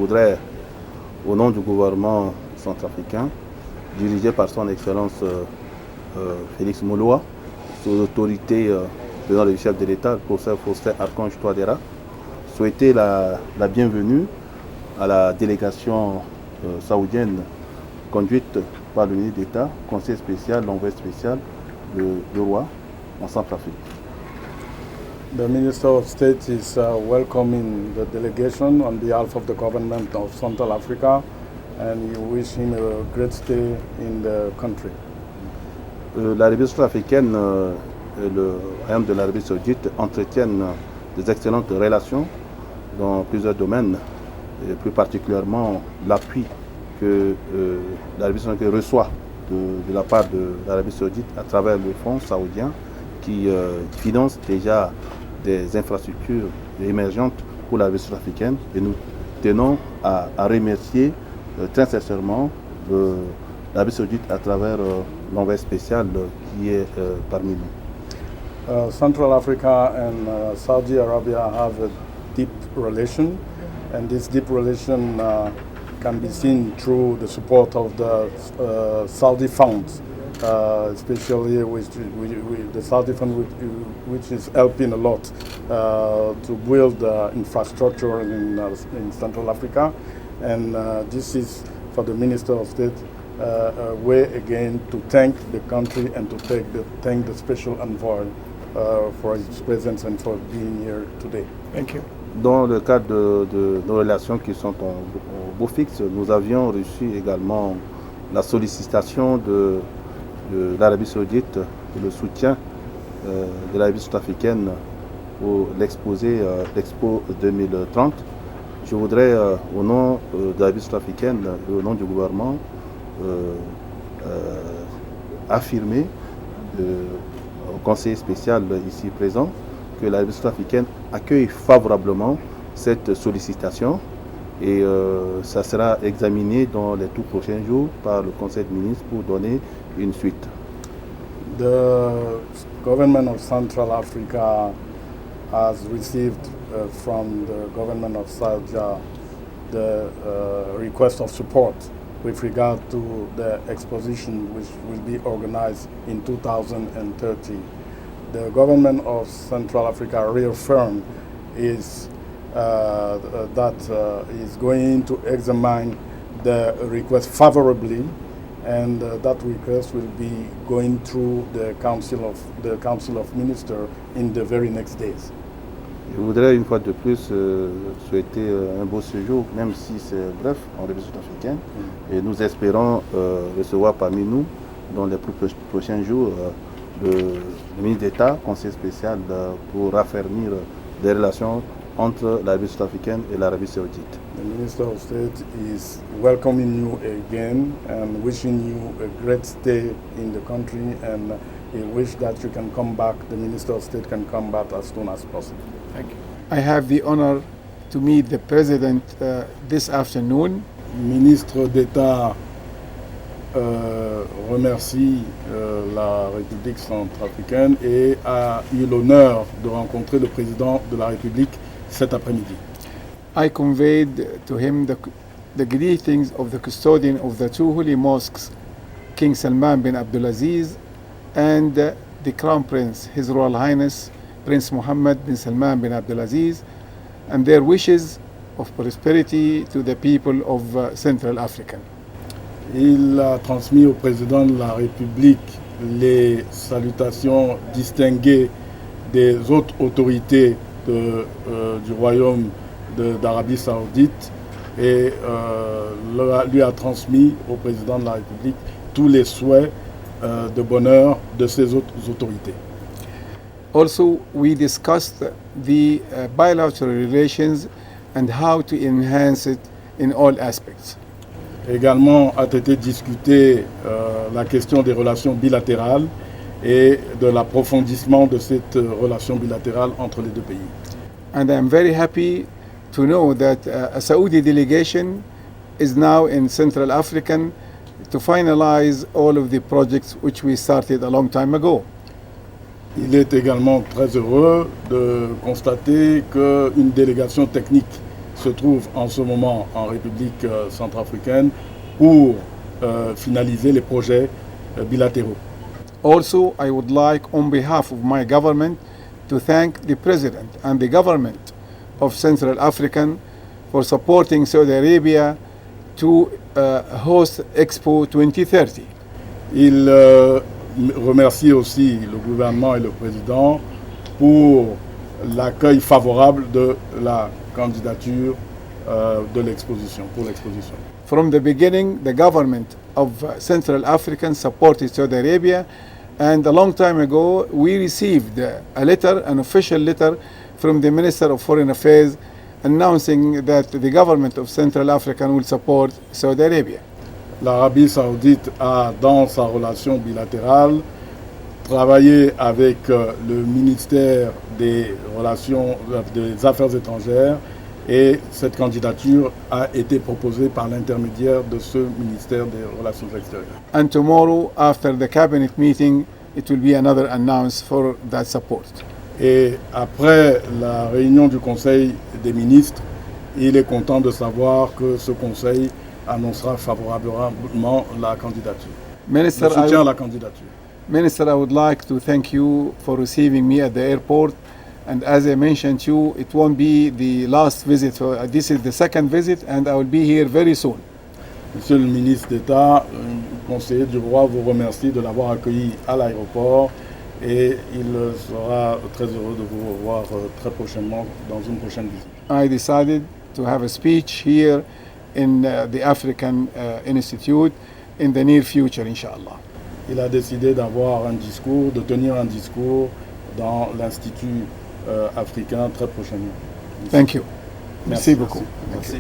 voudrais, au nom du gouvernement centrafricain, dirigé par son Excellence Félix Mouloua, sous l'autorité du chef de l'État, le professeur Faustin Archange Touadéra, souhaiter la bienvenue à la délégation saoudienne conduite par le ministre d'État, conseil spécial, l'envoyé spécial du roi en Centrafrique. The Minister of State is welcoming the delegation on behalf of the government of Central Africa, and you wish him a great stay in the country. L'Arabie centrafricaine et le royaume de l'Arabie saoudite entretiennent des excellentes relations dans plusieurs domaines, et plus particulièrement l'appui que l'Arabie saoudite reçoit de la part de l'Arabie saoudite à travers le fonds saoudien qui finance déjà des infrastructures émergentes pour l'Arabie centrafricaine, et nous tenons à remercier très sincèrement l'Arabie saoudite à travers l'envoyé spécial qui est parmi nous. Central Africa and Saudi Arabia have a deep relation, and this deep relation can be seen through the support of the Saudi funds, especially with the Saudi fund, which is helping a lot to build infrastructure in Central Africa. And this is, for the Minister of State, a way again to thank the country and to thank the special envoy for his presence and for being here today. Thank you. Dans le cadre de nos relations qui sont au beau fixe, nous avions reçu également la sollicitation de l'Arabie saoudite et le soutien de l'Arabie sud-africaine pour l'Expo 2030. Je voudrais, au nom de l'Arabie sud-africaine et au nom du gouvernement, affirmer au conseiller spécial ici présent que l'Arabie sud-africaine accueille favorablement cette sollicitation, et ça sera examiné dans les tout prochains jours par le Conseil des ministres pour donner une suite. The government of Central Africa has received from the government of Saudi the request of support with regard to the exposition which will be organized in 2030. The government of Central Africa reaffirmed that is going to examine the request favorably, and that request will be going through the Council of Ministers in the very next days. Je voudrais une fois de plus souhaiter un beau séjour, même si c'est bref, en République sud-africaine. Et nous espérons recevoir parmi nous, dans les prochains jours, le ministre d'État, conseiller spécial pour raffermir les relations entre l'Arabie sud-africaine et l'Arabie saoudite. The Minister of State is welcoming you again and wishing you a great stay in the country, and he wish that you can come back, the Minister of State can come back as soon as possible. Thank you. I have the honor to meet the President this afternoon. Ministre d'État remercie la République centrafricaine et a eu l'honneur de rencontrer le président de la République cet après-midi. I conveyed to him the greetings of the custodian of the two holy mosques, King Salman bin Abdulaziz, and the Crown Prince, His Royal Highness Prince Mohammed bin Salman bin Abdulaziz, and their wishes of prosperity to the people of Central Africa. Il a transmis au président de la République les salutations distinguées des autres autorités du royaume d'Arabie Saoudite, et lui a transmis au président de la République tous les souhaits de bonheur de ces autres autorités. Also, we discussed the bilateral relations and how to enhance it in all aspects. Également a été discutée la question des relations bilatérales et de l'approfondissement de cette relation bilatérale entre les deux pays. And I am very happy to know that a Saudi delegation is now in Central Africa to finalize all of the projects which we started a long time ago. Il est également très heureux de constater qu'une délégation technique se trouve en ce moment en République centrafricaine pour finaliser les projets bilatéraux. Also, I would like, on behalf of my government, to thank the President and the government of Central African for supporting Saudi Arabia to host Expo 2030. Il remercie aussi le gouvernement et le président pour l'accueil favorable de la candidature de l'exposition, pour l'exposition. From the beginning, the government of Central African supported Saudi Arabia, and a long time ago we received a letter, an official letter from the Minister of Foreign Affairs announcing that the government of Central African will support Saudi Arabia. L'Arabie saoudite a, dans sa relation bilatérale, travaillé avec le ministère des Affaires étrangères, et cette candidature a été proposée par l'intermédiaire de ce ministère des Relations extérieures. And tomorrow, after the cabinet meeting, it will be another announce for that support. Et après la réunion du Conseil des ministres, il est content de savoir que ce Conseil annoncera favorablement la candidature. Minister, Le soutien à la candidature. Minister, I would like to thank you for receiving me at the airport. And as I mentioned to you, it won't be the last visit. This is the second visit, and I will be here very soon. Monsieur le ministre d'État, conseiller du roi vous remercie de l'avoir accueilli à l'aéroport et il sera très heureux de vous revoir très prochainement dans une prochaine visite. I decided to have a speech here in the African Institute in the near future, inshallah. Il a décidé d'avoir un discours, de tenir un discours dans l'Institut africain très prochainement. Thank you. Merci beaucoup. Merci.